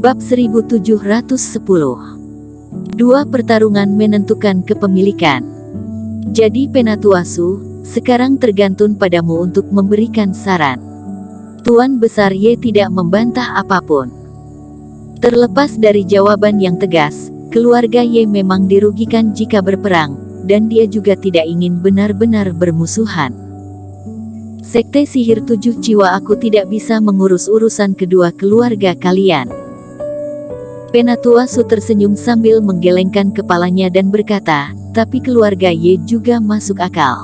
Bab 1710. Dua pertarungan menentukan kepemilikan. Jadi Penatuasu, sekarang tergantung padamu untuk memberikan saran. Tuan Besar Ye tidak membantah apapun. Terlepas dari jawaban yang tegas, keluarga Ye memang dirugikan jika berperang, dan dia juga tidak ingin benar-benar bermusuhan. Sekte Sihir Tujuh Jiwa, aku tidak bisa mengurus urusan kedua keluarga kalian. Penatuasu tersenyum sambil menggelengkan kepalanya dan berkata, tapi keluarga Ye juga masuk akal.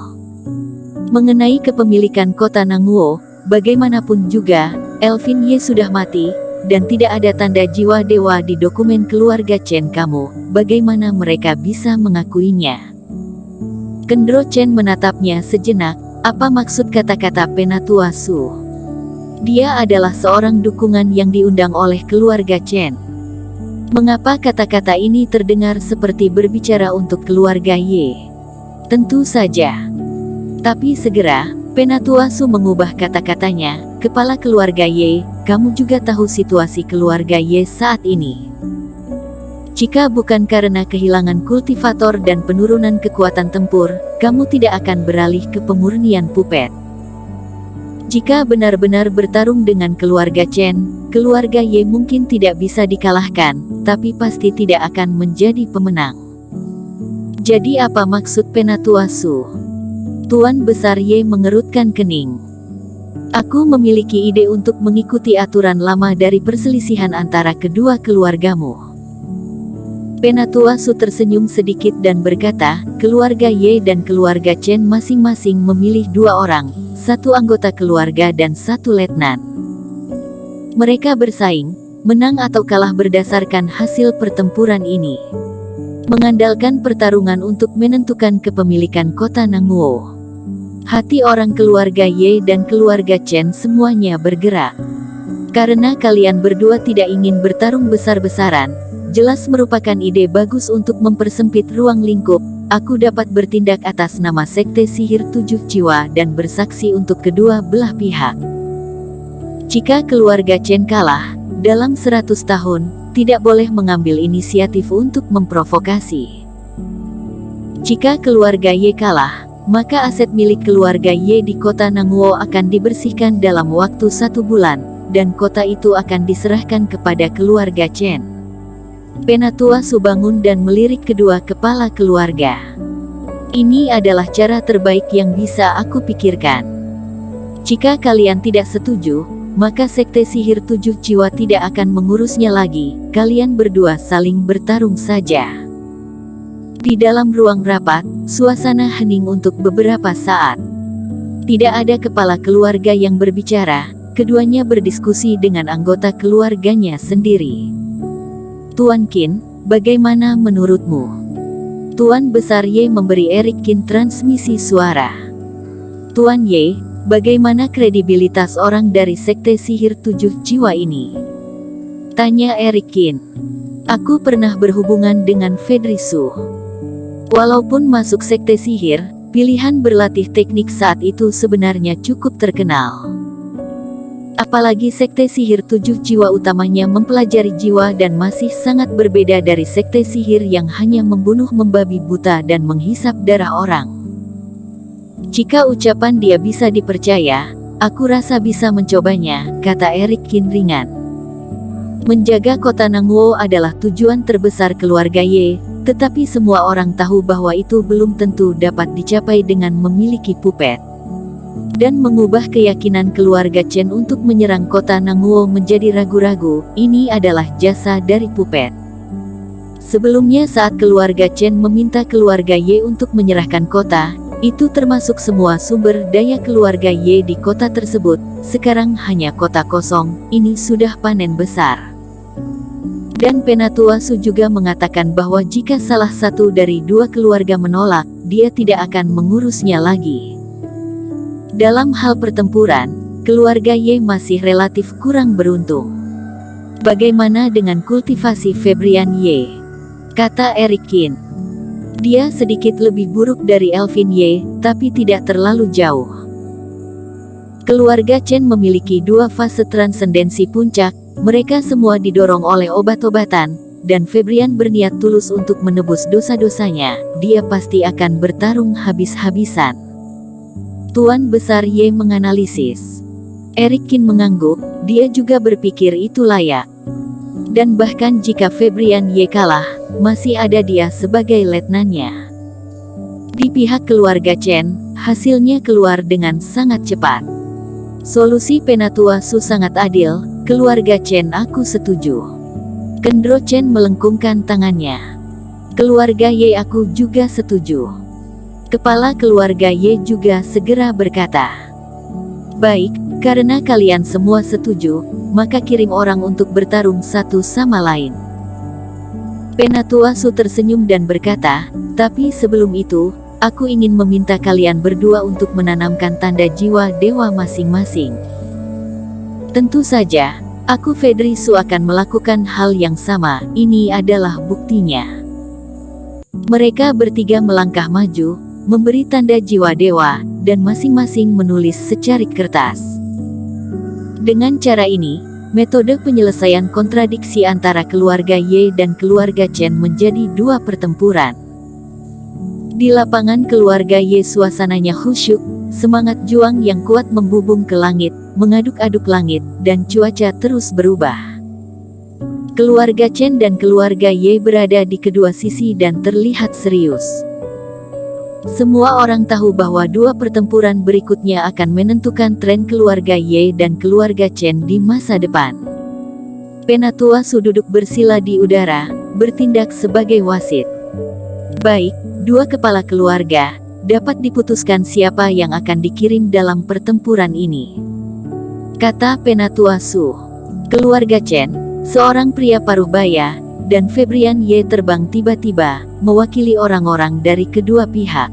Mengenai kepemilikan kota Nanguo, bagaimanapun juga, Elvin Ye sudah mati, dan tidak ada tanda jiwa dewa di dokumen keluarga Chen kamu, bagaimana mereka bisa mengakuinya? Kendro Chen menatapnya sejenak, apa maksud kata-kata Penatuasu? Dia adalah seorang dukungan yang diundang oleh keluarga Chen. Mengapa kata-kata ini terdengar seperti berbicara untuk keluarga Ye? Tentu saja. Tapi segera, Penatuasu mengubah kata-katanya, kepala keluarga Ye, kamu juga tahu situasi keluarga Ye saat ini. Jika bukan karena kehilangan kultivator dan penurunan kekuatan tempur, kamu tidak akan beralih ke pemurnian puppet. Jika benar-benar bertarung dengan keluarga Chen, keluarga Ye mungkin tidak bisa dikalahkan, tapi pasti tidak akan menjadi pemenang. Jadi apa maksud Penatuasu? Tuan Besar Ye mengerutkan kening. Aku memiliki ide untuk mengikuti aturan lama dari perselisihan antara kedua keluargamu. Penatuasu tersenyum sedikit dan berkata, keluarga Ye dan keluarga Chen masing-masing memilih dua orang, satu anggota keluarga dan satu letnan. Mereka bersaing, menang atau kalah berdasarkan hasil pertempuran ini. Mengandalkan pertarungan untuk menentukan kepemilikan kota Nanguo. Hati orang keluarga Ye dan keluarga Chen semuanya bergerak. Karena kalian berdua tidak ingin bertarung besar-besaran, jelas merupakan ide bagus untuk mempersempit ruang lingkup. Aku dapat bertindak atas nama Sekte Sihir Tujuh Jiwa dan bersaksi untuk kedua belah pihak. Jika keluarga Chen kalah, dalam 100 tahun, tidak boleh mengambil inisiatif untuk memprovokasi. Jika keluarga Ye kalah, maka aset milik keluarga Ye di kota Nanguo akan dibersihkan dalam waktu 1 bulan, dan kota itu akan diserahkan kepada keluarga Chen. Penatuasu bangun dan melirik kedua kepala keluarga. Ini adalah cara terbaik yang bisa aku pikirkan. Jika kalian tidak setuju, maka Sekte Sihir Tujuh Jiwa tidak akan mengurusnya lagi, kalian berdua saling bertarung saja. Di dalam ruang rapat, suasana hening untuk beberapa saat. Tidak ada kepala keluarga yang berbicara, keduanya berdiskusi dengan anggota keluarganya sendiri. Tuan Qin, bagaimana menurutmu? Tuan Besar Ye memberi Eric Qin transmisi suara. Tuan Ye, bagaimana kredibilitas orang dari Sekte Sihir Tujuh Jiwa ini? Tanya Eric Qin. Aku pernah berhubungan dengan Fedrisu. Walaupun masuk Sekte Sihir, pilihan berlatih teknik saat itu sebenarnya cukup terkenal. Apalagi Sekte Sihir Tujuh Jiwa utamanya mempelajari jiwa dan masih sangat berbeda dari Sekte Sihir yang hanya membunuh membabi buta dan menghisap darah orang. Jika ucapan dia bisa dipercaya, aku rasa bisa mencobanya, kata Eric Qin ringan. Menjaga kota Nanguo adalah tujuan terbesar keluarga Ye, tetapi semua orang tahu bahwa itu belum tentu dapat dicapai dengan memiliki puppet. Dan mengubah keyakinan keluarga Chen untuk menyerang kota Nanguo menjadi ragu-ragu, ini adalah jasa dari puppet. Sebelumnya saat keluarga Chen meminta keluarga Ye untuk menyerahkan kota, itu termasuk semua sumber daya keluarga Ye di kota tersebut, sekarang hanya kota kosong, ini sudah panen besar. Dan Penatuasu juga mengatakan bahwa jika salah satu dari dua keluarga menolak, dia tidak akan mengurusnya lagi. Dalam hal pertempuran, keluarga Ye masih relatif kurang beruntung. Bagaimana dengan kultivasi Febrian Ye? Kata Eric Qin. Dia sedikit lebih buruk dari Elvin Ye, tapi tidak terlalu jauh. Keluarga Chen memiliki dua fase transendensi puncak, Mereka semua didorong oleh obat-obatan, dan Febrian berniat tulus untuk menebus dosa-dosanya. Dia pasti akan bertarung habis-habisan. Tuan Besar Ye menganalisis. Eric Kin mengangguk, dia juga berpikir itu layak. Dan bahkan jika Febrian Ye kalah, masih ada dia sebagai letnannya. Di pihak keluarga Chen, hasilnya keluar dengan sangat cepat. Solusi Penatua Su sangat adil, keluarga Chen aku setuju. Kendro Chen melengkungkan tangannya. Keluarga Ye aku juga setuju. Kepala keluarga Ye juga segera berkata. Baik, karena kalian semua setuju, maka kirim orang untuk bertarung satu sama lain. Penatua Su tersenyum dan berkata, tapi sebelum itu, aku ingin meminta kalian berdua untuk menanamkan tanda jiwa dewa masing-masing. Tentu saja, aku Fedri Su akan melakukan hal yang sama, ini adalah buktinya. Mereka bertiga melangkah maju, memberi tanda jiwa dewa, dan masing-masing menulis secarik kertas. Dengan cara ini, metode penyelesaian kontradiksi antara keluarga Ye dan keluarga Chen menjadi dua pertempuran. Di lapangan keluarga Ye suasananya khusyuk, semangat juang yang kuat membubung ke langit, mengaduk-aduk langit, dan cuaca terus berubah. Keluarga Chen dan keluarga Ye berada di kedua sisi dan terlihat serius. Semua orang tahu bahwa dua pertempuran berikutnya akan menentukan tren keluarga Ye dan keluarga Chen di masa depan. Penatua Su duduk bersila di udara, bertindak sebagai wasit. Baik, dua kepala keluarga, dapat diputuskan siapa yang akan dikirim dalam pertempuran ini. Kata Penatua Su. Keluarga Chen, seorang pria paruh baya, dan Febrian Ye terbang tiba-tiba, mewakili orang-orang dari kedua pihak.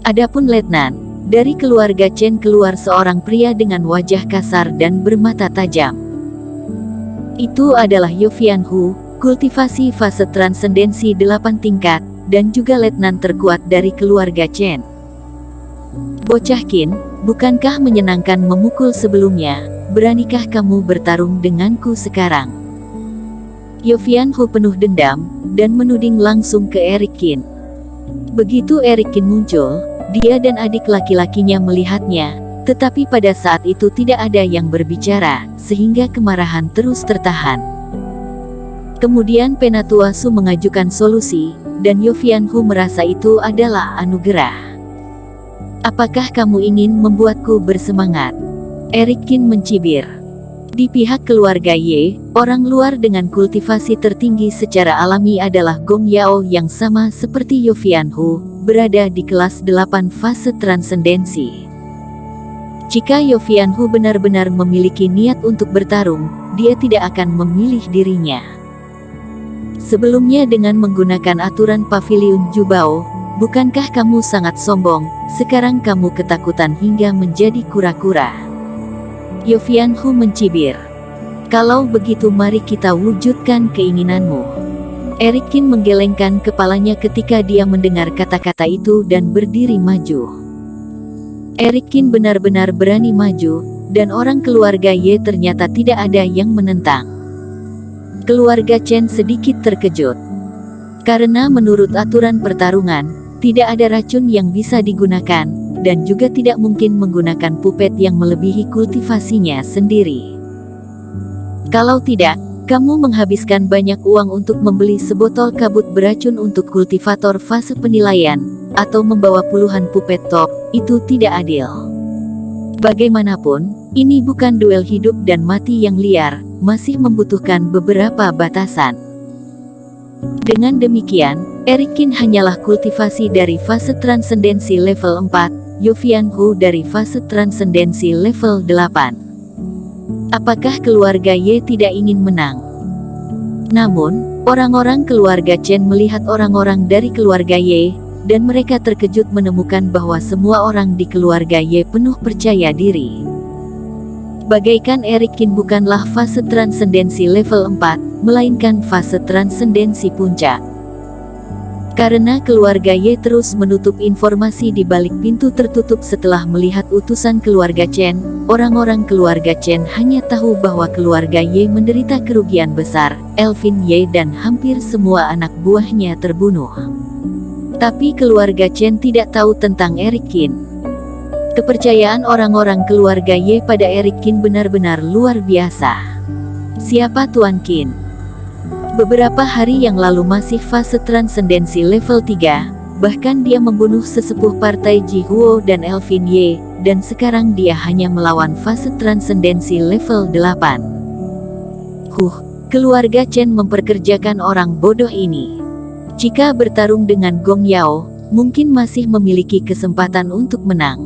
Adapun letnan, dari keluarga Chen keluar seorang pria dengan wajah kasar dan bermata tajam. Itu adalah Yofian Hu, kultivasi fase transendensi 8 tingkat, dan juga letnan terkuat dari keluarga Chen. Bocah Qin, bukankah menyenangkan memukul sebelumnya? Beranikah kamu bertarung denganku sekarang? Yofian Hu penuh dendam, dan menuding langsung ke Eric Kin. Begitu Eric Kin muncul, dia dan adik laki-lakinya melihatnya, tetapi pada saat itu tidak ada yang berbicara, sehingga kemarahan terus tertahan. Kemudian Penatua Su mengajukan solusi, dan Yofian Hu merasa itu adalah anugerah. Apakah kamu ingin membuatku bersemangat? Eric Kin mencibir. Di pihak keluarga Ye, orang luar dengan kultivasi tertinggi secara alami adalah Gong Yao yang sama seperti Yofian Hu, berada di kelas 8 fase transendensi. Jika Yofian Hu benar-benar memiliki niat untuk bertarung, dia tidak akan memilih dirinya. Sebelumnya dengan menggunakan aturan Pavilion Jubao, bukankah kamu sangat sombong, sekarang kamu ketakutan hingga menjadi kura-kura. Yofian Hu mencibir. Kalau begitu mari kita wujudkan keinginanmu. Eric Kin menggelengkan kepalanya ketika dia mendengar kata-kata itu dan berdiri maju. Eric Kin benar-benar berani maju, dan orang keluarga Ye ternyata tidak ada yang menentang. Keluarga Chen sedikit terkejut. Karena menurut aturan pertarungan, tidak ada racun yang bisa digunakan, dan juga tidak mungkin menggunakan pupet yang melebihi kultivasinya sendiri. Kalau tidak, kamu menghabiskan banyak uang untuk membeli sebotol kabut beracun untuk kultivator fase penilaian, atau membawa puluhan pupet top, itu tidak adil. Bagaimanapun, ini bukan duel hidup dan mati yang liar, masih membutuhkan beberapa batasan. Dengan demikian, Eric Kin hanyalah kultivasi dari fase transendensi level 4, Yofian Hu dari fase transendensi level 8. Apakah keluarga Ye tidak ingin menang? Namun, orang-orang keluarga Chen melihat orang-orang dari keluarga Ye, dan mereka terkejut menemukan bahwa semua orang di keluarga Ye penuh percaya diri. Bagaikan Eric Kin bukanlah fase transendensi level 4, melainkan fase transendensi puncak. Karena keluarga Ye terus menutup informasi di balik pintu tertutup setelah melihat utusan keluarga Chen, orang-orang keluarga Chen hanya tahu bahwa keluarga Ye menderita kerugian besar, Elvin Ye dan hampir semua anak buahnya terbunuh. Tapi keluarga Chen tidak tahu tentang Eric Qin. Kepercayaan orang-orang keluarga Ye pada Eric Qin benar-benar luar biasa. Siapa Tuan Qin? Beberapa hari yang lalu masih fase transendensi level 3, bahkan dia membunuh sesepuh partai Ji Huo dan Elvin Ye, dan sekarang dia hanya melawan fase transendensi level 8. Keluarga Chen memperkerjakan orang bodoh ini. Jika bertarung dengan Gong Yao, mungkin masih memiliki kesempatan untuk menang.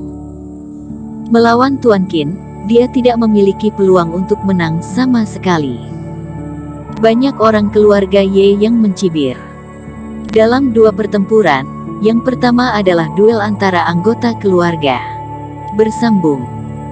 Melawan Tuan Qin, dia tidak memiliki peluang untuk menang sama sekali. Banyak orang keluarga Ye yang mencibir. Dalam dua pertempuran, yang pertama adalah duel antara anggota keluarga. Bersambung.